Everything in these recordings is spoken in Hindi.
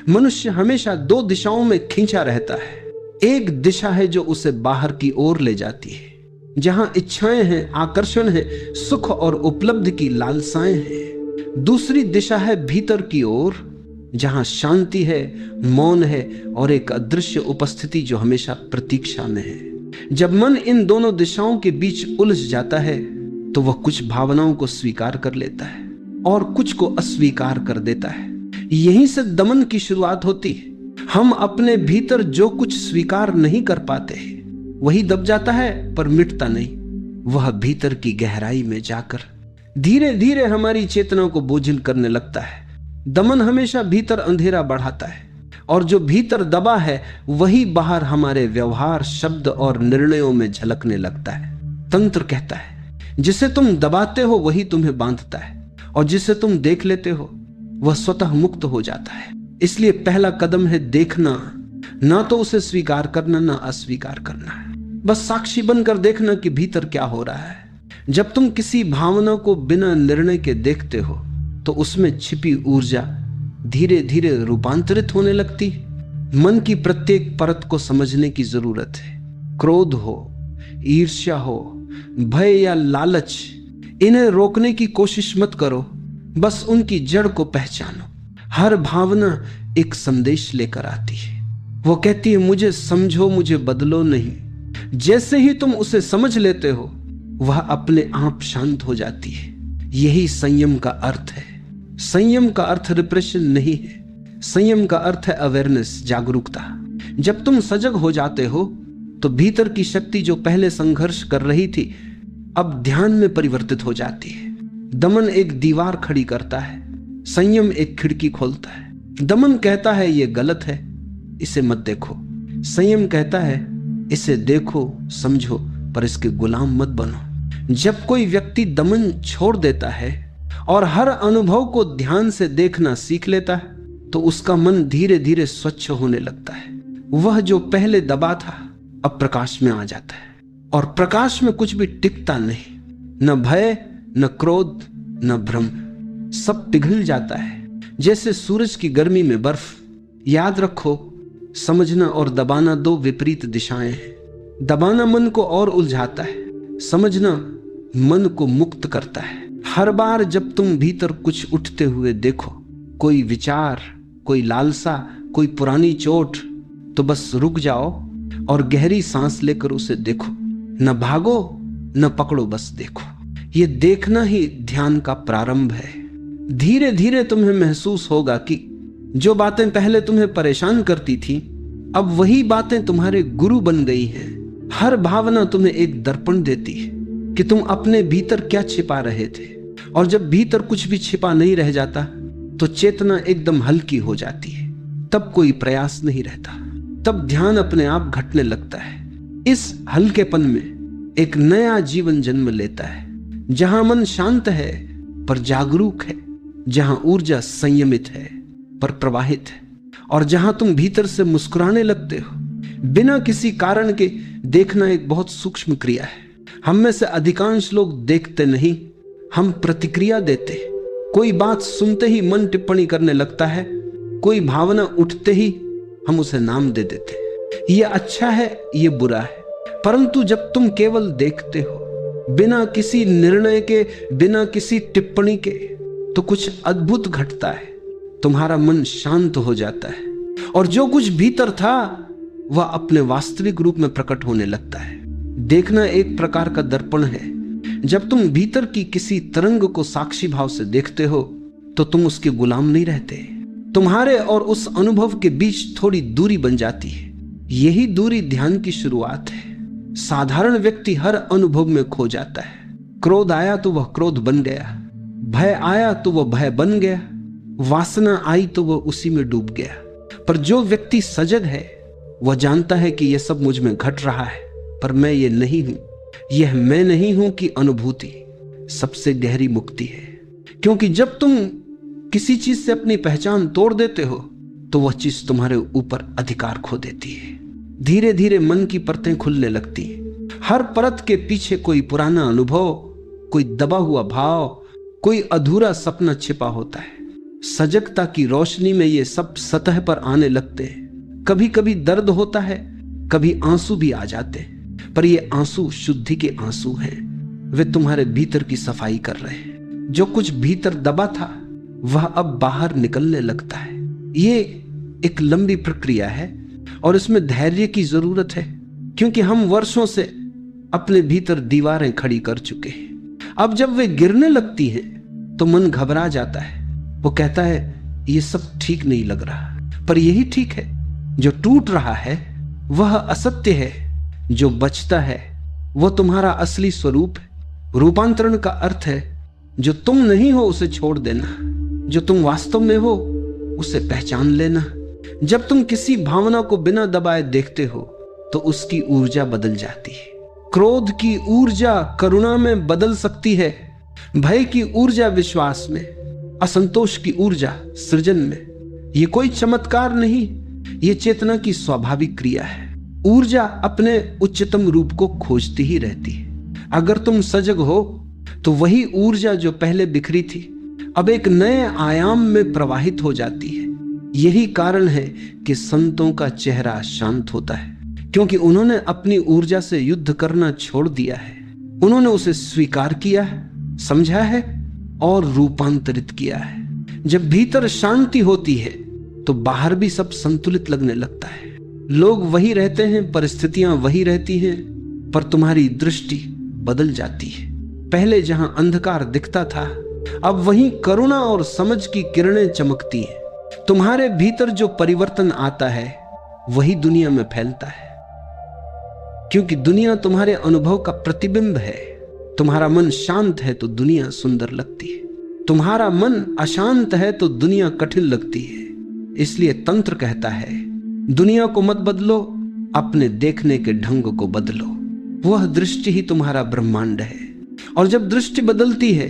मनुष्य हमेशा दो दिशाओं में खींचा रहता है। एक दिशा है जो उसे बाहर की ओर ले जाती है, जहां इच्छाएं हैं, आकर्षण है, सुख और उपलब्धि की लालसाएं हैं। दूसरी दिशा है भीतर की ओर, जहां शांति है, मौन है और एक अदृश्य उपस्थिति जो हमेशा प्रतीक्षा में है। जब मन इन दोनों दिशाओं के बीच उलझ जाता है तो वह कुछ भावनाओं को स्वीकार कर लेता है और कुछ को अस्वीकार कर देता है। यहीं से दमन की शुरुआत होती है। हम अपने भीतर जो कुछ स्वीकार नहीं कर पाते वही दब जाता है, पर मिटता नहीं। वह भीतर की गहराई में जाकर धीरे धीरे हमारी चेतना को बोझिल करने लगता है। दमन हमेशा भीतर अंधेरा बढ़ाता है और जो भीतर दबा है वही बाहर हमारे व्यवहार, शब्द और निर्णयों में झलकने लगता है। तंत्र कहता है जिसे तुम दबाते हो वही तुम्हें बांधता है और जिसे तुम देख लेते हो वह स्वतः मुक्त हो जाता है। इसलिए पहला कदम है देखना, ना तो उसे स्वीकार करना ना अस्वीकार करना है। बस साक्षी बनकर देखना कि भीतर क्या हो रहा है। जब तुम किसी भावना को बिना निर्णय के देखते हो तो उसमें छिपी ऊर्जा धीरे धीरे रूपांतरित होने लगती है। मन की प्रत्येक परत को समझने की जरूरत है। क्रोध हो, ईर्ष्या हो, भय या लालच, इन्हें रोकने की कोशिश मत करो, बस उनकी जड़ को पहचानो। हर भावना एक संदेश लेकर आती है। वो कहती है मुझे समझो, मुझे बदलो नहीं। जैसे ही तुम उसे समझ लेते हो वह अपने आप शांत हो जाती है। यही संयम का अर्थ है। संयम का अर्थ रिप्रेशन नहीं है। संयम का अर्थ है अवेयरनेस, जागरूकता। जब तुम सजग हो जाते हो तो भीतर की शक्ति जो पहले संघर्ष कर रही थी अब ध्यान में परिवर्तित हो जाती है। दमन एक दीवार खड़ी करता है, संयम एक खिड़की खोलता है। दमन कहता है ये गलत है, इसे मत देखो। संयम कहता है इसे देखो, समझो, पर इसके गुलाम मत बनो। जब कोई व्यक्ति दमन छोड़ देता है और हर अनुभव को ध्यान से देखना सीख लेता है तो उसका मन धीरे धीरे स्वच्छ होने लगता है। वह जो पहले दबा था अब प्रकाश में आ जाता है और प्रकाश में कुछ भी टिकता नहीं, न भय, न क्रोध, न भ्रम। सब पिघल जाता है जैसे सूरज की गर्मी में बर्फ। याद रखो, समझना और दबाना दो विपरीत दिशाएं हैं। दबाना मन को और उलझाता है, समझना मन को मुक्त करता है। हर बार जब तुम भीतर कुछ उठते हुए देखो, कोई विचार, कोई लालसा, कोई पुरानी चोट, तो बस रुक जाओ और गहरी सांस लेकर उसे देखो। न भागो न पकड़ो, बस देखो। ये देखना ही ध्यान का प्रारंभ है। धीरे धीरे तुम्हें महसूस होगा कि जो बातें पहले तुम्हें परेशान करती थी अब वही बातें तुम्हारे गुरु बन गई हैं। हर भावना तुम्हें एक दर्पण देती है कि तुम अपने भीतर क्या छिपा रहे थे, और जब भीतर कुछ भी छिपा नहीं रह जाता तो चेतना एकदम हल्की हो जाती है। तब कोई प्रयास नहीं रहता, तब ध्यान अपने आप घटने लगता है। इस हल्केपन में एक नया जीवन जन्म लेता है, जहां मन शांत है पर जागरूक है, जहां ऊर्जा संयमित है पर प्रवाहित है, और जहां तुम भीतर से मुस्कुराने लगते हो बिना किसी कारण के। देखना एक बहुत सूक्ष्म क्रिया है। हम में से अधिकांश लोग देखते नहीं, हम प्रतिक्रिया देते। कोई बात सुनते ही मन टिप्पणी करने लगता है, कोई भावना उठते ही हम उसे नाम दे देते। ये अच्छा है, ये बुरा है। परंतु जब तुम केवल देखते हो बिना किसी निर्णय के, बिना किसी टिप्पणी के, तो कुछ अद्भुत घटता है। तुम्हारा मन शांत हो जाता है और जो कुछ भीतर था वह अपने वास्तविक रूप में प्रकट होने लगता है। देखना एक प्रकार का दर्पण है। जब तुम भीतर की किसी तरंग को साक्षी भाव से देखते हो तो तुम उसके गुलाम नहीं रहते। तुम्हारे और उस अनुभव के बीच थोड़ी दूरी बन जाती है। यही दूरी ध्यान की शुरुआत है। साधारण व्यक्ति हर अनुभव में खो जाता है। क्रोध आया तो वह क्रोध बन गया, भय आया तो वह भय बन गया, वासना आई तो वह उसी में डूब गया। पर जो व्यक्ति सजग है वह जानता है कि यह सब मुझ में घट रहा है, पर मैं ये नहीं हूं। यह मैं नहीं हूं कि अनुभूति सबसे गहरी मुक्ति है। क्योंकि जब तुम किसी चीज से अपनी पहचान तोड़ देते हो तो वह चीज तुम्हारे ऊपर अधिकार खो देती है। धीरे धीरे मन की परतें खुलने लगती हैं। हर परत के पीछे कोई पुराना अनुभव, कोई दबा हुआ भाव, कोई अधूरा सपना छिपा होता है। सजगता की रोशनी में ये सब सतह पर आने लगते हैं। कभी कभी दर्द होता है, कभी आंसू भी आ जाते हैं, पर ये आंसू शुद्धि के आंसू हैं। वे तुम्हारे भीतर की सफाई कर रहे हैं। जो कुछ भीतर दबा था वह अब बाहर निकलने लगता है। ये एक लंबी प्रक्रिया है और इसमें धैर्य की जरूरत है, क्योंकि हम वर्षों से अपने भीतर दीवारें खड़ी कर चुके हैं। अब जब वे गिरने लगती हैं तो मन घबरा जाता है। वो कहता है ये सब ठीक नहीं लग रहा, पर यही ठीक है। जो टूट रहा है वह असत्य है, जो बचता है वो तुम्हारा असली स्वरूप है। रूपांतरण का अर्थ है जो तुम नहीं हो उसे छोड़ देना, जो तुम वास्तव में हो उसे पहचान लेना। जब तुम किसी भावना को बिना दबाए देखते हो तो उसकी ऊर्जा बदल जाती है। क्रोध की ऊर्जा करुणा में बदल सकती है, भय की ऊर्जा विश्वास में, असंतोष की ऊर्जा सृजन में। ये कोई चमत्कार नहीं, ये चेतना की स्वाभाविक क्रिया है। ऊर्जा अपने उच्चतम रूप को खोजती ही रहती है। अगर तुम सजग हो तो वही ऊर्जा जो पहले बिखरी थी अब एक नए आयाम में प्रवाहित हो जाती है। यही कारण है कि संतों का चेहरा शांत होता है, क्योंकि उन्होंने अपनी ऊर्जा से युद्ध करना छोड़ दिया है। उन्होंने उसे स्वीकार किया है, समझा है और रूपांतरित किया है। जब भीतर शांति होती है तो बाहर भी सब संतुलित लगने लगता है। लोग वही रहते हैं, परिस्थितियां वही रहती हैं, पर तुम्हारी दृष्टि बदल जाती है। पहले जहां अंधकार दिखता था अब वहीं करुणा और समझ की किरणें चमकती हैं। तुम्हारे भीतर जो परिवर्तन आता है वही दुनिया में फैलता है, क्योंकि दुनिया तुम्हारे अनुभव का प्रतिबिंब है। तुम्हारा मन शांत है तो दुनिया सुंदर लगती है, तुम्हारा मन अशांत है तो दुनिया कठिन लगती है। इसलिए तंत्र कहता है दुनिया को मत बदलो, अपने देखने के ढंग को बदलो। वह दृष्टि ही तुम्हारा ब्रह्मांड है, और जब दृष्टि बदलती है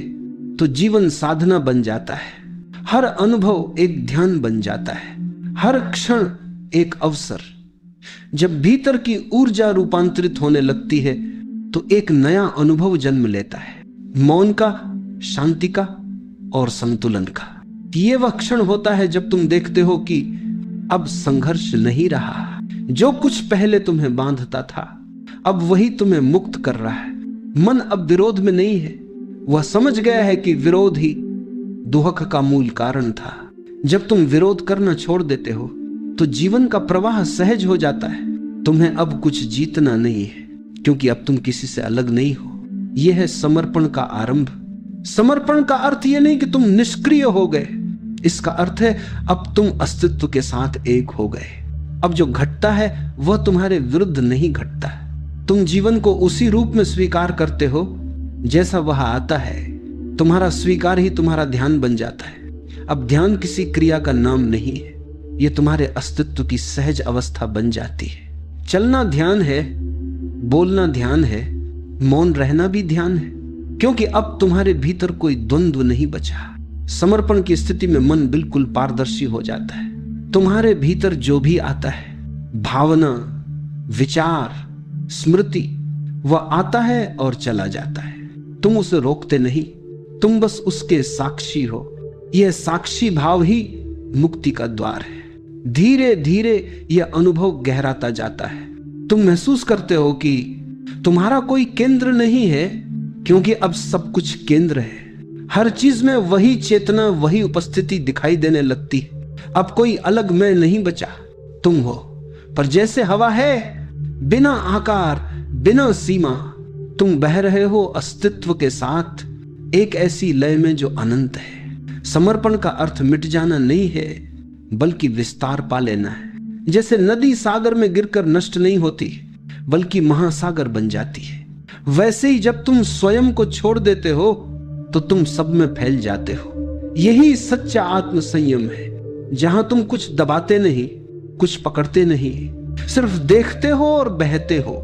तो जीवन साधना बन जाता है। हर अनुभव एक ध्यान बन जाता है, हर क्षण एक अवसर। जब भीतर की ऊर्जा रूपांतरित होने लगती है तो एक नया अनुभव जन्म लेता है, मौन का, शांति का और संतुलन का। ये वह क्षण होता है जब तुम देखते हो कि अब संघर्ष नहीं रहा। जो कुछ पहले तुम्हें बांधता था अब वही तुम्हें मुक्त कर रहा है। मन अब विरोध में नहीं है, वह समझ गया है कि विरोध ही दुहक का मूल कारण था। जब तुम विरोध करना छोड़ देते हो तो जीवन का प्रवाह सहज हो जाता है। तुम्हें अब कुछ जीतना नहीं है, क्योंकि अब तुम किसी से अलग नहीं हो। यह है समर्पण का आरंभ। समर्पण का अर्थ यह नहीं कि तुम निष्क्रिय हो गए, इसका अर्थ है अब तुम अस्तित्व के साथ एक हो गए। अब जो घटता है वह तुम्हारे विरुद्ध नहीं घटता। तुम जीवन को उसी रूप में स्वीकार करते हो जैसा वह आता है। तुम्हारा स्वीकार ही तुम्हारा ध्यान बन जाता है। अब ध्यान किसी क्रिया का नाम नहीं है, यह तुम्हारे अस्तित्व की सहज अवस्था बन जाती है। चलना ध्यान है, बोलना ध्यान है, मौन रहना भी ध्यान है, क्योंकि अब तुम्हारे भीतर कोई द्वंद्व नहीं बचा। समर्पण की स्थिति में मन बिल्कुल पारदर्शी हो जाता है। तुम्हारे भीतर जो भी आता है, भावना, विचार, स्मृति, वह आता है और चला जाता है। तुम उसे रोकते नहीं, तुम बस उसके साक्षी हो। यह साक्षी भाव ही मुक्ति का द्वार है। धीरे धीरे यह अनुभव गहराता जाता है। तुम महसूस करते हो कि तुम्हारा कोई केंद्र नहीं है, क्योंकि अब सब कुछ केंद्र है। हर चीज में वही चेतना, वही उपस्थिति दिखाई देने लगती है। अब कोई अलग मैं नहीं बचा, तुम हो। पर जैसे हवा है, बिना आकार, बिना सीमा, तुम बह रहे हो अस्तित्व के साथ, एक ऐसी लय में जो अनंत है। समर्पण का अर्थ मिट जाना नहीं है, बल्कि विस्तार पा लेना है। जैसे नदी सागर में गिरकर नष्ट नहीं होती, बल्कि महासागर बन जाती है, वैसे ही जब तुम स्वयं को छोड़ देते हो तो तुम सब में फैल जाते हो। यही सच्चा आत्म संयम है, जहां तुम कुछ दबाते नहीं, कुछ पकड़ते नहीं, सिर्फ देखते हो और बहते हो।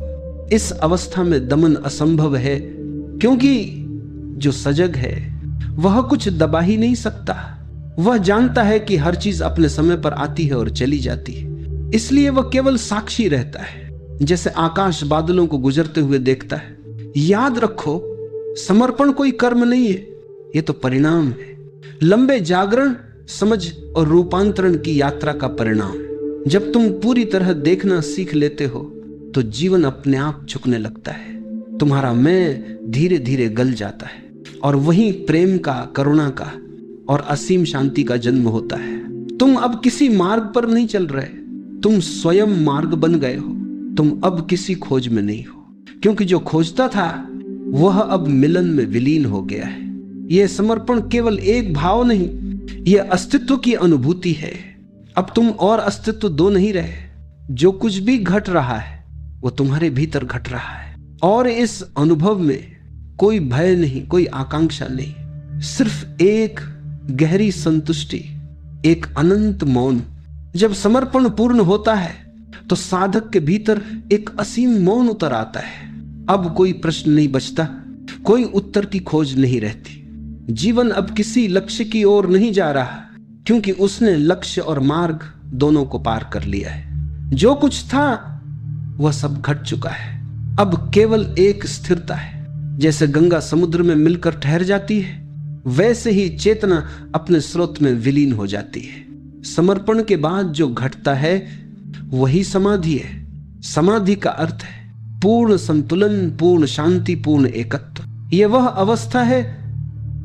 इस अवस्था में दमन असंभव है, क्योंकि जो सजग है वह कुछ दबा ही नहीं सकता। वह जानता है कि हर चीज अपने समय पर आती है और चली जाती है, इसलिए वह केवल साक्षी रहता है, जैसे आकाश बादलों को गुजरते हुए देखता है। याद रखो, समर्पण कोई कर्म नहीं है, यह तो परिणाम है। लंबे जागरण समझ और रूपांतरण की यात्रा का परिणाम। जब तुम पूरी तरह देखना सीख लेते हो तो जीवन अपने आप झुकने लगता है, तुम्हारा मैं धीरे धीरे गल जाता है और वहीं प्रेम का, करुणा का और असीम शांति का जन्म होता है। तुम अब किसी मार्ग पर नहीं चल रहे, तुम स्वयं मार्ग बन गए हो। तुम अब किसी खोज में नहीं हो, क्योंकि जो खोजता था वह अब मिलन में विलीन हो गया है। यह समर्पण केवल एक भाव नहीं, यह अस्तित्व की अनुभूति है। अब तुम और अस्तित्व दो नहीं रहे। जो कुछ भी घट रहा है वो तुम्हारे भीतर घट रहा है, और इस अनुभव में कोई भय नहीं, कोई आकांक्षा नहीं, सिर्फ एक गहरी संतुष्टि, एक अनंत मौन। जब समर्पण पूर्ण होता है तो साधक के भीतर एक असीम मौन उतर आता है। अब कोई प्रश्न नहीं बचता, कोई उत्तर की खोज नहीं रहती। जीवन अब किसी लक्ष्य की ओर नहीं जा रहा, क्योंकि उसने लक्ष्य और मार्ग दोनों को पार कर लिया है। जो कुछ था वह सब घट चुका है। अब केवल एक स्थिरता है। जैसे गंगा समुद्र में मिलकर ठहर जाती है, वैसे ही चेतना अपने स्रोत में विलीन हो जाती है। समर्पण के बाद जो घटता है वही समाधि है। समाधि का अर्थ है पूर्ण संतुलन, पूर्ण शांति, पूर्ण एकत्व। यह वह अवस्था है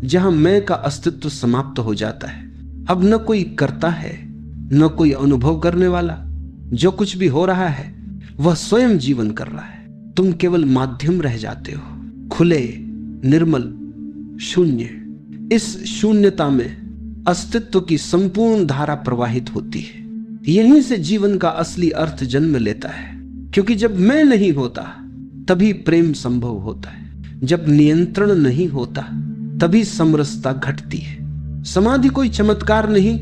जहां मैं का अस्तित्व समाप्त हो जाता है। अब न कोई करता है, न कोई अनुभव करने वाला। जो कुछ भी हो रहा है वह स्वयं जीवन कर रहा है। तुम केवल माध्यम रह जाते हो, खुले, निर्मल, शून्य। इस शून्यता में अस्तित्व की संपूर्ण धारा प्रवाहित होती है। यहीं से जीवन का असली अर्थ जन्म लेता है, क्योंकि जब मैं नहीं होता तभी प्रेम संभव होता है। जब नियंत्रण नहीं होता तभी समरसता घटती है। समाधि कोई चमत्कार नहीं,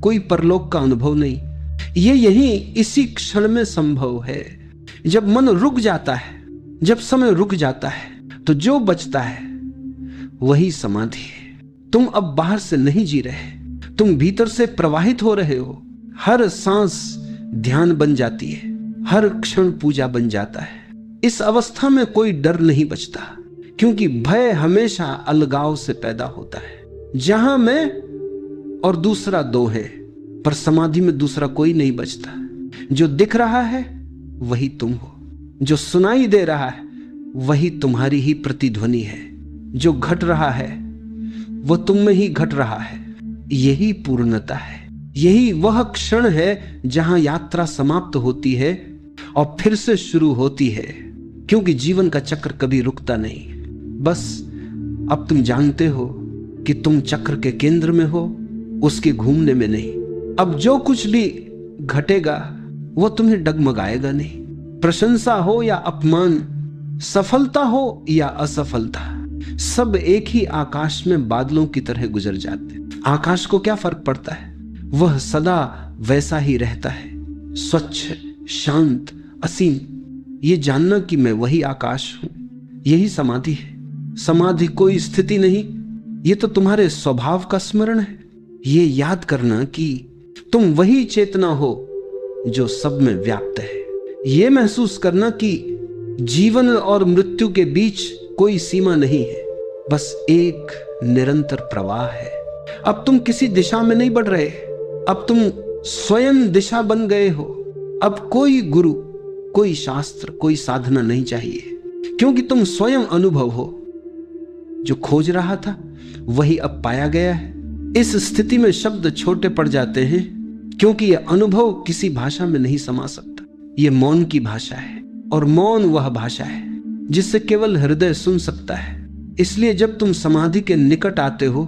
कोई परलोक का अनुभव नहीं, ये यहीं इसी क्षण में संभव है। जब मन रुक जाता है, जब समय रुक जाता है, तो जो बचता है वही समाधि है। तुम अब बाहर से नहीं जी रहे, तुम भीतर से प्रवाहित हो रहे हो। हर सांस ध्यान बन जाती है, हर क्षण पूजा बन जाता है। इस अवस्था में कोई डर नहीं बचता, क्योंकि भय हमेशा अलगाव से पैदा होता है। जहां मैं और दूसरा दो है, पर समाधि में दूसरा कोई नहीं बचता। जो दिख रहा है वही तुम हो, जो सुनाई दे रहा है वही तुम्हारी ही प्रतिध्वनि है। जो घट रहा है वह तुम में ही घट रहा है। यही पूर्णता है। यही वह क्षण है जहां यात्रा समाप्त होती है और फिर से शुरू होती है, क्योंकि जीवन का चक्र कभी रुकता नहीं। बस अब तुम जानते हो कि तुम चक्र के केंद्र में हो, उसके घूमने में नहीं। अब जो कुछ भी घटेगा वो तुम्हें डगमगाएगा नहीं। प्रशंसा हो या अपमान, सफलता हो या असफलता, सब एक ही आकाश में बादलों की तरह गुजर जाते। आकाश को क्या फर्क पड़ता है? वह सदा वैसा ही रहता है, स्वच्छ, शांत, असीम। ये जानना कि मैं वही आकाश हूं, यही समाधि है। समाधि कोई स्थिति नहीं, ये तो तुम्हारे स्वभाव का स्मरण है। ये याद करना कि तुम वही चेतना हो जो सब में व्याप्त है। ये महसूस करना कि जीवन और मृत्यु के बीच कोई सीमा नहीं है, बस एक निरंतर प्रवाह है। अब तुम किसी दिशा में नहीं बढ़ रहे, अब तुम स्वयं दिशा बन गए हो। अब कोई गुरु, कोई शास्त्र, कोई साधना नहीं चाहिए, क्योंकि तुम स्वयं अनुभव हो। जो खोज रहा था वही अब पाया गया है। इस स्थिति में शब्द छोटे पड़ जाते हैं, क्योंकि यह अनुभव किसी भाषा में नहीं समा सकता। यह मौन की भाषा है, और मौन वह भाषा है जिससे केवल हृदय सुन सकता है। इसलिए जब तुम समाधि के निकट आते हो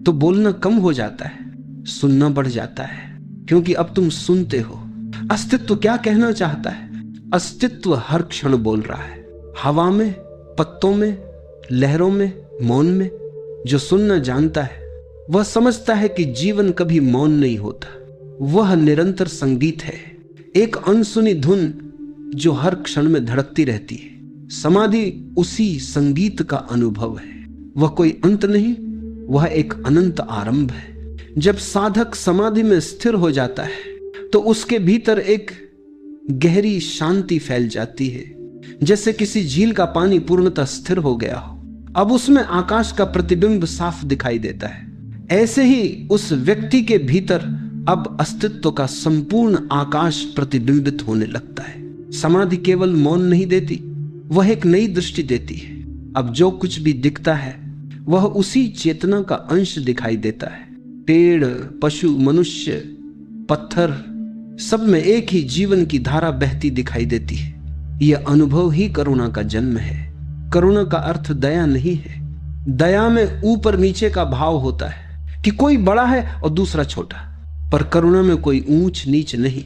तो बोलना कम हो जाता है, सुनना बढ़ जाता है, क्योंकि अब तुम सुनते हो। अस्तित्व क्या कहना चाहता है? अस्तित्व हर क्षण बोल रहा है, हवा में, पत्तों में, लहरों में, मौन में। जो सुनना जानता है वह समझता है कि जीवन कभी मौन नहीं होता, वह निरंतर संगीत है, एक अनसुनी धुन जो हर क्षण में धड़कती रहती है। समाधि उसी संगीत का अनुभव है। वह कोई अंत नहीं, वह एक अनंत आरंभ है। जब साधक समाधि में स्थिर हो जाता है तो उसके भीतर एक गहरी शांति फैल जाती है, जैसे किसी झील का पानी पूर्णतः स्थिर हो गया हो। अब उसमें आकाश का प्रतिबिंब साफ दिखाई देता है। ऐसे ही उस व्यक्ति के भीतर अब अस्तित्व का संपूर्ण आकाश प्रतिबिंबित होने लगता है। समाधि केवल मौन नहीं देती, वह एक नई दृष्टि देती है। अब जो कुछ भी दिखता है वह उसी चेतना का अंश दिखाई देता है। पेड़, पशु, मनुष्य, पत्थर, सब में एक ही जीवन की धारा बहती दिखाई देती है। यह अनुभव ही करुणा का जन्म है। करुणा का अर्थ दया नहीं है। दया में ऊपर नीचे का भाव होता है कि कोई बड़ा है और दूसरा छोटा, पर करुणा में कोई ऊंच नीच नहीं।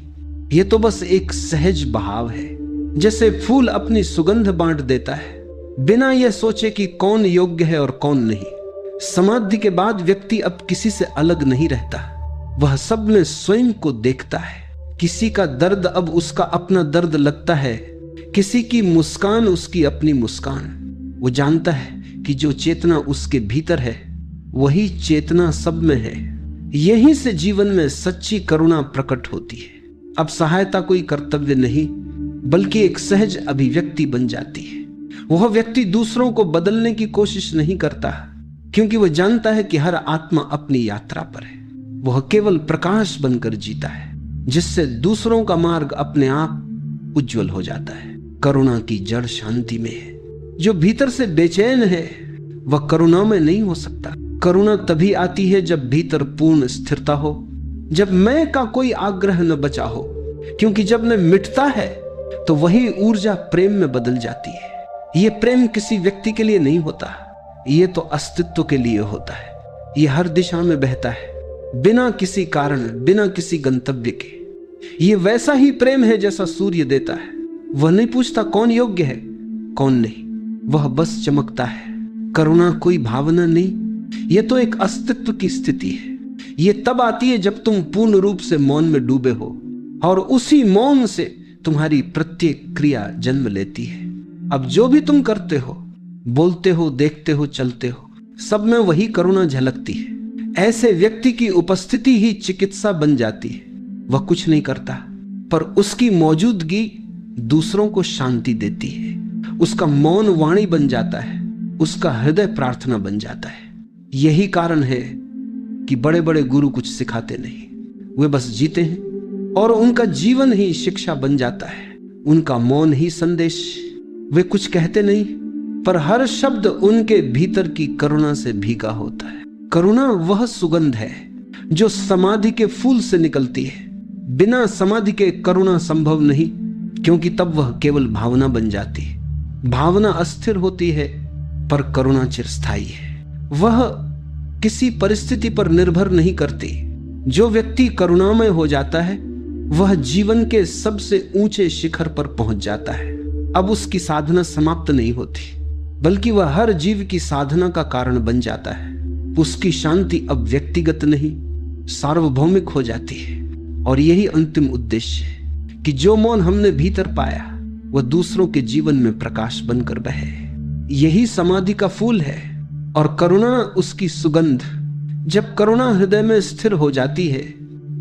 यह तो बस एक सहज भाव है। जैसे फूल अपनी सुगंध बांट देता है बिना यह सोचे कि कौन योग्य है और कौन नहीं। समाधि के बाद व्यक्ति अब किसी से अलग नहीं रहता, वह सब में स्वयं को देखता है। किसी का दर्द अब उसका अपना दर्द लगता है, किसी की मुस्कान उसकी अपनी मुस्कान। वो जानता है कि जो चेतना उसके भीतर है वही चेतना सब में है। यहीं से जीवन में सच्ची करुणा प्रकट होती है। अब सहायता कोई कर्तव्य नहीं बल्कि एक सहज अभिव्यक्ति बन जाती है। वह व्यक्ति दूसरों को बदलने की कोशिश नहीं करता क्योंकि वह जानता है कि हर आत्मा अपनी यात्रा पर है। वह केवल प्रकाश बनकर जीता है जिससे दूसरों का मार्ग अपने आप उज्जवल हो जाता है। करुणा की जड़ शांति में है। जो भीतर से बेचैन है वह करुणा में नहीं हो सकता। करुणा तभी आती है जब भीतर पूर्ण स्थिरता हो, जब मैं का कोई आग्रह न बचा हो, क्योंकि जब मैं मिटता है तो वही ऊर्जा प्रेम में बदल जाती है। यह प्रेम किसी व्यक्ति के लिए नहीं होता, यह तो अस्तित्व के लिए होता है। यह हर दिशा में बहता है बिना किसी कारण, बिना किसी गंतव्य के। यह वैसा ही प्रेम है जैसा सूर्य देता है। वह नहीं पूछता कौन योग्य है कौन नहीं, वह बस चमकता है। करुणा कोई भावना नहीं, यह तो एक अस्तित्व की स्थिति है। यह तब आती है जब तुम पूर्ण रूप से मौन में डूबे हो और उसी मौन से तुम्हारी प्रत्येक क्रिया जन्म लेती है। अब जो भी तुम करते हो, बोलते हो, देखते हो, चलते हो, सब में वही करुणा झलकती है। ऐसे व्यक्ति की उपस्थिति ही चिकित्सा बन जाती है। वह कुछ नहीं करता पर उसकी मौजूदगी दूसरों को शांति देती है। उसका मौन वाणी बन जाता है, उसका हृदय प्रार्थना बन जाता है। यही कारण है कि बड़े बड़े गुरु कुछ सिखाते नहीं, वे बस जीते हैं और उनका जीवन ही शिक्षा बन जाता है। उनका मौन ही संदेश। वे कुछ कहते नहीं पर हर शब्द उनके भीतर की करुणा से भीगा होता है। करुणा वह सुगंध है जो समाधि के फूल से निकलती है। बिना समाधि के करुणा संभव नहीं, क्योंकि तब वह केवल भावना बन जाती है। भावना अस्थिर होती है पर करुणा चिरस्थायी है। वह किसी परिस्थिति पर निर्भर नहीं करती। जो व्यक्ति करुणामय हो जाता है वह जीवन के सबसे ऊंचे शिखर पर पहुंच जाता है। अब उसकी साधना समाप्त नहीं होती बल्कि वह हर जीव की साधना का कारण बन जाता है। उसकी शांति अब व्यक्तिगत नहीं सार्वभौमिक हो जाती है। और यही अंतिम उद्देश्य है कि जो मौन हमने भीतर पाया वह दूसरों के जीवन में प्रकाश बनकर बहे। यही समाधि का फूल है और करुणा उसकी सुगंध। जब करुणा हृदय में स्थिर हो जाती है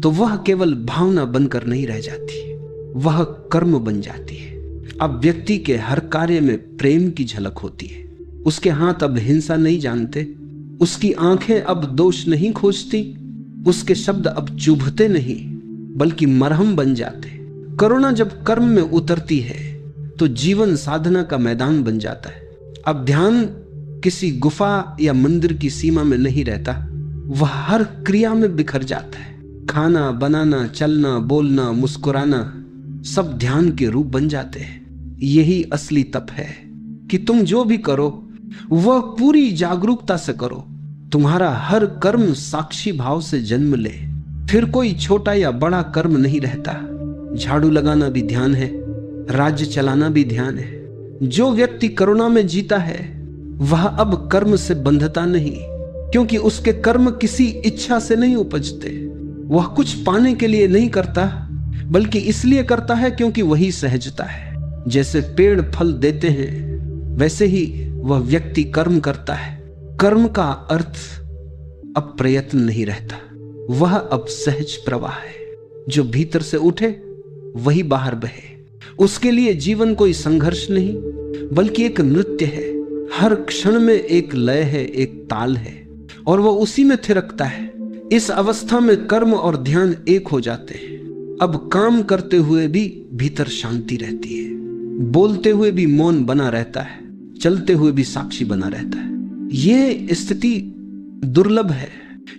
तो वह केवल भावना बनकर नहीं रह जाती, वह कर्म बन जाती है। अब व्यक्ति के हर कार्य में प्रेम की झलक होती है। उसके हाथ अब हिंसा नहीं जानते, उसकी आंखें अब दोष नहीं खोजती, उसके शब्द अब चुभते नहीं बल्कि मरहम बन जाते। करुणा जब कर्म में उतरती है तो जीवन साधना का मैदान बन जाता है। अब ध्यान किसी गुफा या मंदिर की सीमा में नहीं रहता, वह हर क्रिया में बिखर जाता है। खाना बनाना, चलना, बोलना, मुस्कुराना सब ध्यान के रूप बन जाते हैं। यही असली तप है कि तुम जो भी करो वह पूरी जागरूकता से करो। तुम्हारा हर कर्म साक्षी भाव से जन्म ले, फिर कोई छोटा या बड़ा कर्म नहीं रहता। झाड़ू लगाना भी ध्यान है, राज्य चलाना भी ध्यान है। जो व्यक्ति करुणा में जीता है वह अब कर्म से बंधता नहीं, क्योंकि उसके कर्म किसी इच्छा से नहीं उपजते। वह कुछ पाने के लिए नहीं करता बल्कि इसलिए करता है क्योंकि वही सहजता है। जैसे पेड़ फल देते हैं वैसे ही वह व्यक्ति कर्म करता है। कर्म का अर्थ अब प्रयत्न नहीं रहता, वह अब सहज प्रवाह है। जो भीतर से उठे वही बाहर बहे। उसके लिए जीवन कोई संघर्ष नहीं बल्कि एक नृत्य है। हर क्षण में एक लय है, एक ताल है और वो उसी में थिरकता है। इस अवस्था में कर्म और ध्यान एक हो जाते हैं। अब काम करते हुए भी भीतर शांति रहती है, बोलते हुए भी मौन बना रहता है, चलते हुए भी साक्षी बना रहता है। यह स्थिति दुर्लभ है,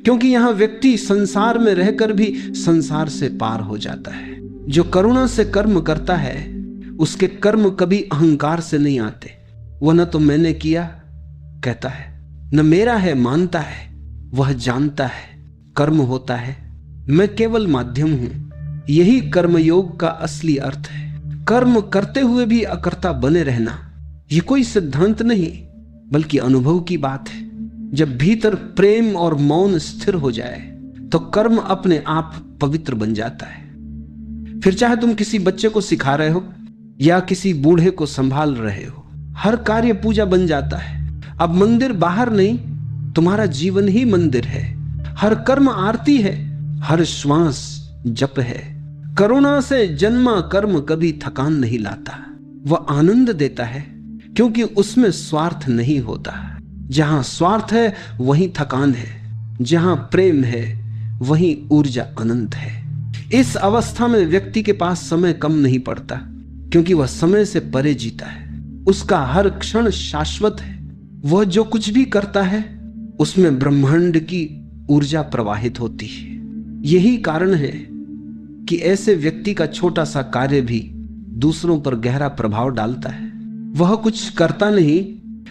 क्योंकि यहां व्यक्ति संसार में रहकर भी संसार से पार हो जाता है। जो करुणा से कर्म करता है उसके कर्म कभी अहंकार से नहीं आते। वह न तो मैंने किया कहता है, न मेरा है मानता है। वह जानता है कर्म होता है, मैं केवल माध्यम हूं। यही कर्मयोग का असली अर्थ है। कर्म करते हुए भी अकर्ता बने रहना, यह कोई सिद्धांत नहीं बल्कि अनुभव की बात है। जब भीतर प्रेम और मौन स्थिर हो जाए तो कर्म अपने आप पवित्र बन जाता है। फिर चाहे तुम किसी बच्चे को सिखा रहे हो या किसी बूढ़े को संभाल रहे हो, हर कार्य पूजा बन जाता है। अब मंदिर बाहर नहीं, तुम्हारा जीवन ही मंदिर है। हर कर्म आरती है, हर श्वास जप है। करुणा से जन्मा कर्म कभी थकान नहीं लाता। वह आनंद देता है क्योंकि उसमें स्वार्थ नहीं होता। जहां स्वार्थ है वहीं थकान है, जहां प्रेम है वहीं ऊर्जा अनंत है। इस अवस्था में व्यक्ति के पास समय कम नहीं पड़ता, क्योंकि वह समय से परे जीता है। उसका हर क्षण शाश्वत है। वह जो कुछ भी करता है उसमें ब्रह्मांड की ऊर्जा प्रवाहित होती है। यही कारण है कि ऐसे व्यक्ति का छोटा सा कार्य भी दूसरों पर गहरा प्रभाव डालता है। वह कुछ करता नहीं,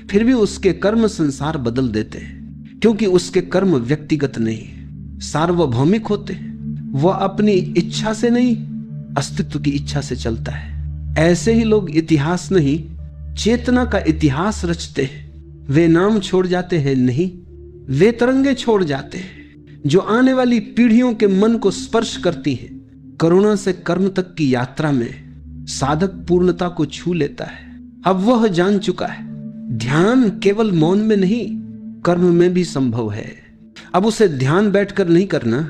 फिर भी उसके कर्म संसार बदल देते हैं, क्योंकि उसके कर्म व्यक्तिगत नहीं, सार्वभौमिक होते हैं। वह अपनी इच्छा से नहीं, अस्तित्व की इच्छा से चलता है। ऐसे ही लोग इतिहास नहीं, चेतना का इतिहास रचते हैं। वे नाम छोड़ जाते हैं नहीं, वे तरंगे छोड़ जाते हैं जो आने वाली पीढ़ियों के मन को स्पर्श करती हैं। करुणा से कर्म तक की यात्रा में साधक पूर्णता को छू लेता है। अब वह जान चुका है ध्यान केवल मौन में नहीं, कर्म में भी संभव है। अब उसे ध्यान बैठकर नहीं करना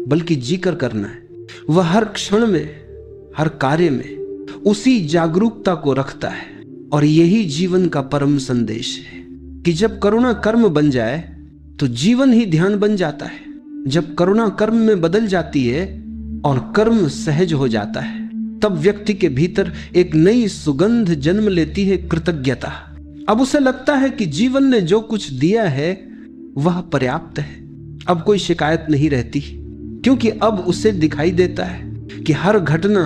बल्कि जीकर करना है। वह हर क्षण में, हर कार्य में उसी जागरूकता को रखता है। और यही जीवन का परम संदेश है कि जब करुणा कर्म बन जाए तो जीवन ही ध्यान बन जाता है। जब करुणा कर्म में बदल जाती है और कर्म सहज हो जाता है, तब व्यक्ति के भीतर एक नई सुगंध जन्म लेती है, कृतज्ञता। अब उसे लगता है कि जीवन ने जो कुछ दिया है वह पर्याप्त है। अब कोई शिकायत नहीं रहती, क्योंकि अब उसे दिखाई देता है कि हर घटना,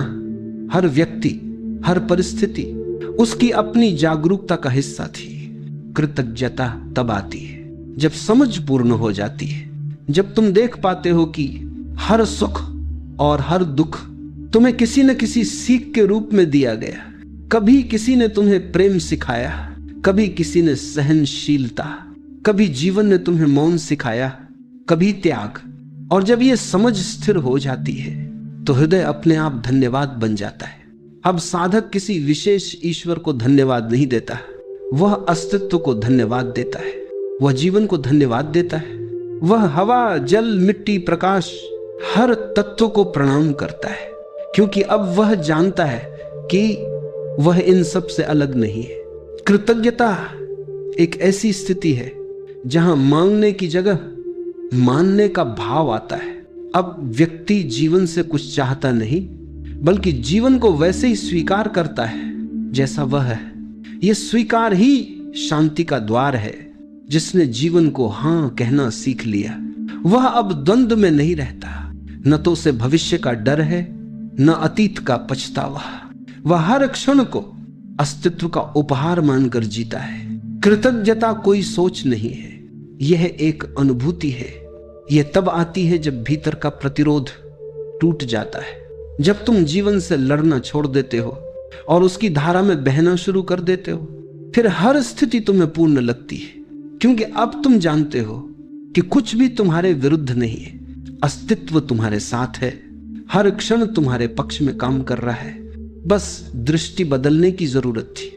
हर व्यक्ति, हर परिस्थिति उसकी अपनी जागरूकता का हिस्सा थी। कृतज्ञता तब आती है जब समझ पूर्ण हो जाती है, जब तुम देख पाते हो कि हर सुख और हर दुख तुम्हें किसी न किसी सीख के रूप में दिया गया। कभी किसी ने तुम्हें प्रेम सिखाया, कभी किसी ने सहनशीलता, कभी जीवन ने तुम्हें मौन सिखाया, कभी त्याग। और जब यह समझ स्थिर हो जाती है तो हृदय अपने आप धन्यवाद बन जाता है। अब साधक किसी विशेष ईश्वर को धन्यवाद नहीं देता, वह अस्तित्व को धन्यवाद देता है, वह जीवन को धन्यवाद देता है। वह हवा, जल, मिट्टी, प्रकाश, हर तत्व को प्रणाम करता है, क्योंकि अब वह जानता है कि वह इन सब से अलग नहीं है। कृतज्ञता एक ऐसी स्थिति है जहां मांगने की जगह मानने का भाव आता है। अब व्यक्ति जीवन से कुछ चाहता नहीं, बल्कि जीवन को वैसे ही स्वीकार करता है जैसा वह है। यह स्वीकार ही शांति का द्वार है। जिसने जीवन को हां कहना सीख लिया, वह अब द्वंद्व में नहीं रहता। न तो उसे भविष्य का डर है, न अतीत का पछतावा। वह हर क्षण को अस्तित्व का उपहार मानकर जीता है। कृतज्ञता कोई सोच नहीं है, यह एक अनुभूति है। यह तब आती है जब भीतर का प्रतिरोध टूट जाता है, जब तुम जीवन से लड़ना छोड़ देते हो और उसकी धारा में बहना शुरू कर देते हो। फिर हर स्थिति तुम्हें पूर्ण लगती है, क्योंकि अब तुम जानते हो कि कुछ भी तुम्हारे विरुद्ध नहीं है। अस्तित्व तुम्हारे साथ है, हर क्षण तुम्हारे पक्ष में काम कर रहा है। बस दृष्टि बदलने की जरूरत थी,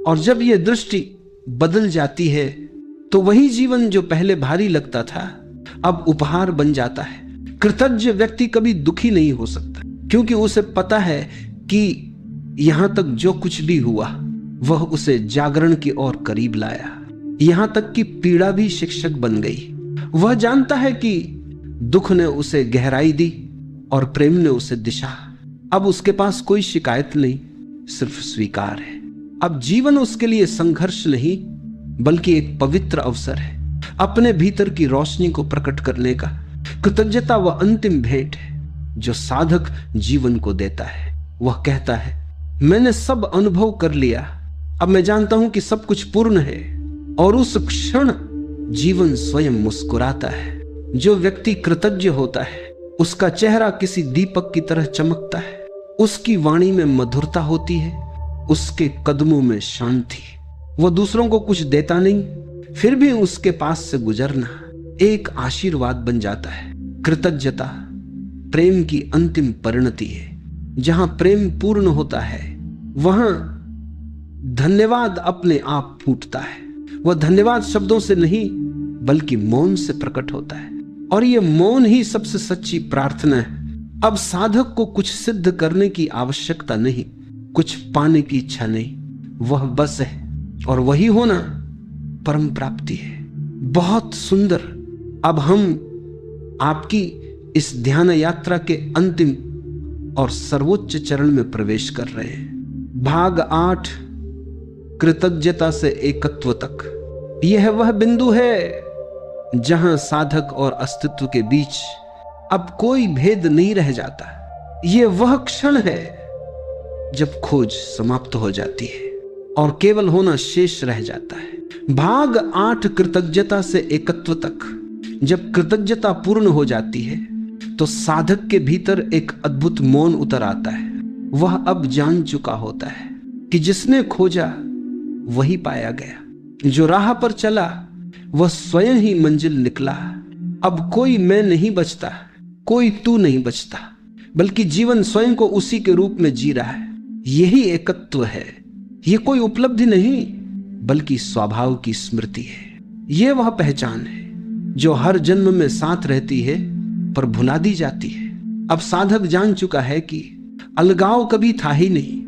और जब यह दृष्टि बदल जाती है तो वही जीवन जो पहले भारी लगता था अब उपहार बन जाता है। कृतज्ञ व्यक्ति कभी दुखी नहीं हो सकता, क्योंकि उसे पता है कि यहां तक जो कुछ भी हुआ वह उसे जागरण की ओर करीब लाया। यहां तक कि पीड़ा भी शिक्षक बन गई वह जानता है कि दुख ने उसे गहराई दी और प्रेम ने उसे दिशा। अब उसके पास कोई शिकायत नहीं, सिर्फ स्वीकार है। अब जीवन उसके लिए संघर्ष नहीं बल्कि एक पवित्र अवसर है अपने भीतर की रोशनी को प्रकट करने का। कृतज्ञता वह अंतिम भेंट है जो साधक जीवन को देता है। वह कहता है, मैंने सब अनुभव कर लिया, अब मैं जानता हूं कि सब कुछ पूर्ण है। और उस क्षण जीवन स्वयं मुस्कुराता है। जो व्यक्ति कृतज्ञ होता है उसका चेहरा किसी दीपक की तरह चमकता है। उसकी वाणी में मधुरता होती है, उसके कदमों में शांति। वह दूसरों को कुछ देता नहीं, फिर भी उसके पास से गुजरना एक आशीर्वाद बन जाता है। कृतज्ञता प्रेम की अंतिम परिणति है। जहां प्रेम पूर्ण होता है वहां धन्यवाद अपने आप फूटता है। वह धन्यवाद शब्दों से नहीं बल्कि मौन से प्रकट होता है, और यह मौन ही सबसे सच्ची प्रार्थना है। अब साधक को कुछ सिद्ध करने की आवश्यकता नहीं, कुछ पाने की इच्छा नहीं, वह बस है। और वही होना परम प्राप्ति है। बहुत सुंदर। अब हम आपकी इस ध्यान यात्रा के अंतिम और सर्वोच्च चरण में प्रवेश कर रहे हैं। भाग 8, कृतज्ञता से एकत्व तक। यह वह बिंदु है जहां साधक और अस्तित्व के बीच अब कोई भेद नहीं रह जाता। यह वह क्षण है जब खोज समाप्त हो जाती है और केवल होना शेष रह जाता है। भाग 8, कृतज्ञता से एकत्व तक। जब कृतज्ञता पूर्ण हो जाती है तो साधक के भीतर एक अद्भुत मौन उतर आता है। वह अब जान चुका होता है कि जिसने खोजा वही पाया गया। जो राह पर चला वह स्वयं ही मंजिल निकला। अब कोई मैं नहीं बचता, कोई तू नहीं बचता, बल्कि जीवन स्वयं को उसी के रूप में जी रहा है। यही एकत्व है। यह कोई उपलब्धि नहीं बल्कि स्वभाव की स्मृति है। यह वह पहचान है जो हर जन्म में साथ रहती है पर भुला दी जाती है। अब साधक जान चुका है कि अलगाव कभी था ही नहीं।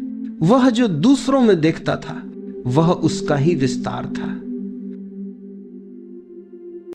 वह जो दूसरों में देखता था वह उसका ही विस्तार था।